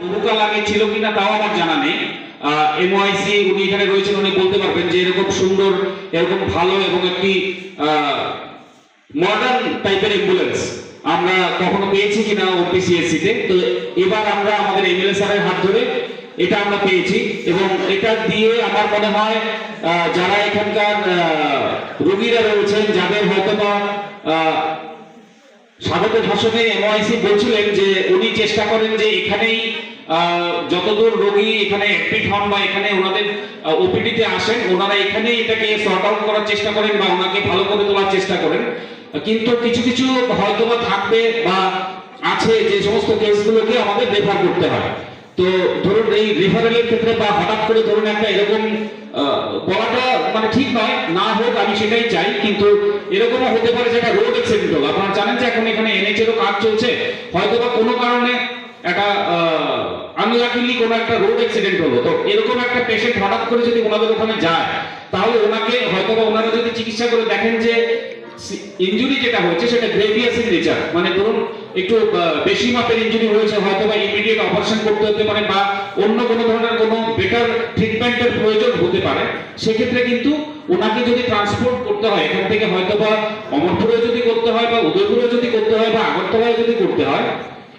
বহুকাল আগে ছিল কিনা তাও আমার জানা নেই। এমওআইসি উনি এখানে রয়েছেন, উনি বলতে পারবেন যে এরকম সুন্দর, এরকম ভালো এবং একটি মডার্ন টাইপের অ্যাম্বুলেন্স আমরা কখনো পেয়েছি কিনা ওপিসিএসসি তে। তো এবার আমরা আমাদের এমএলএ স্যারের হাত ধরে এটা আমরা পেয়েছি, এবং এটা দিয়ে আমার মনে হয় যারা এখানকার রোগীরা রয়েছেন, যাদের হয়তো বা স্বাগত ভাষণে এমওআইসি বলছিলেন যে উনি চেষ্টা করেন যে এখানেই যতদূর রোগী এখানে অ্যাডমিট হন বা এখানে ওনাদের ওপিডিতে আসেন, ওনারা এখানেই এটাকে সর্ট আউট করার চেষ্টা করেন বা ওনাকে ভালো করে তোলার চেষ্টা করেন। কিন্তু কিছু কিছু হয়তো বা থাকবে বা আছে যে সমস্ত কেসগুলোকে আমাদের রেফার করতে হয়। তো ধরুন এই রেফারেলের ক্ষেত্রে বা হঠাৎ করে ধরুন একটা এরকম বলাটা মানে ঠিক নয়, না হোক আমি সেটাই চাই, কিন্তু এরকমও হতে পারে যে একটা রোড অ্যাক্সিডেন্ট হলো। আপনারা জানেন যে এখন এখানে এনএইচেরও কাজ চলছে, হয়তো বা কোনো কারণে একটা আনলাকিলি কোনো একটা রোড অ্যাক্সিডেন্ট হলো। তো এরকম একটা পেশেন্ট হঠাৎ করে যদি ওনাদের ওখানে যায়, তাহলে ওনাকে হয়তো বা ওনারা যদি চিকিৎসা করে দেখেন যে ইনজুরি যেটা হয়েছে সেটা গ্রেভিয়াস ইন নেচার, মানে ধরুন একটু বেশি মাপের ইনজুরি হয়েছে, হয়তো বা ইমিডিয়েট অপারেশন করতে হতে পারে বা অন্য কোনো ধরনের কোনো বেটার ট্রিটমেন্টের প্রয়োজন হতে পারে, সেক্ষেত্রে কিন্তু ওনাকে যদি ট্রান্সপোর্ট করতে হয় এখান থেকে, হয়তো বা অমরপুরে যদি করতে হয় বা উদয়পুরে যদি করতে হয় বা আগরতলায় যদি করতে হয়,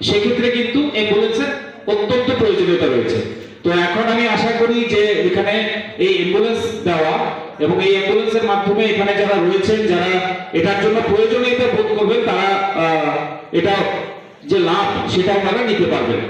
সেক্ষেত্রে কিন্তু অ্যাম্বুলেন্সের অত্যন্ত প্রয়োজনীয়তা রয়েছে। তো এখন আমি আশা করি যে এখানে এই অ্যাম্বুলেন্স দেওয়া এবং এই অ্যাম্বুলেন্সের মাধ্যমে এখানে যারা রয়েছেন, যারা এটার জন্য প্রয়োজনীয়তা বোধ করবেন, তারা এটা যে লাভ সেটা তারা নিতে পারবেন।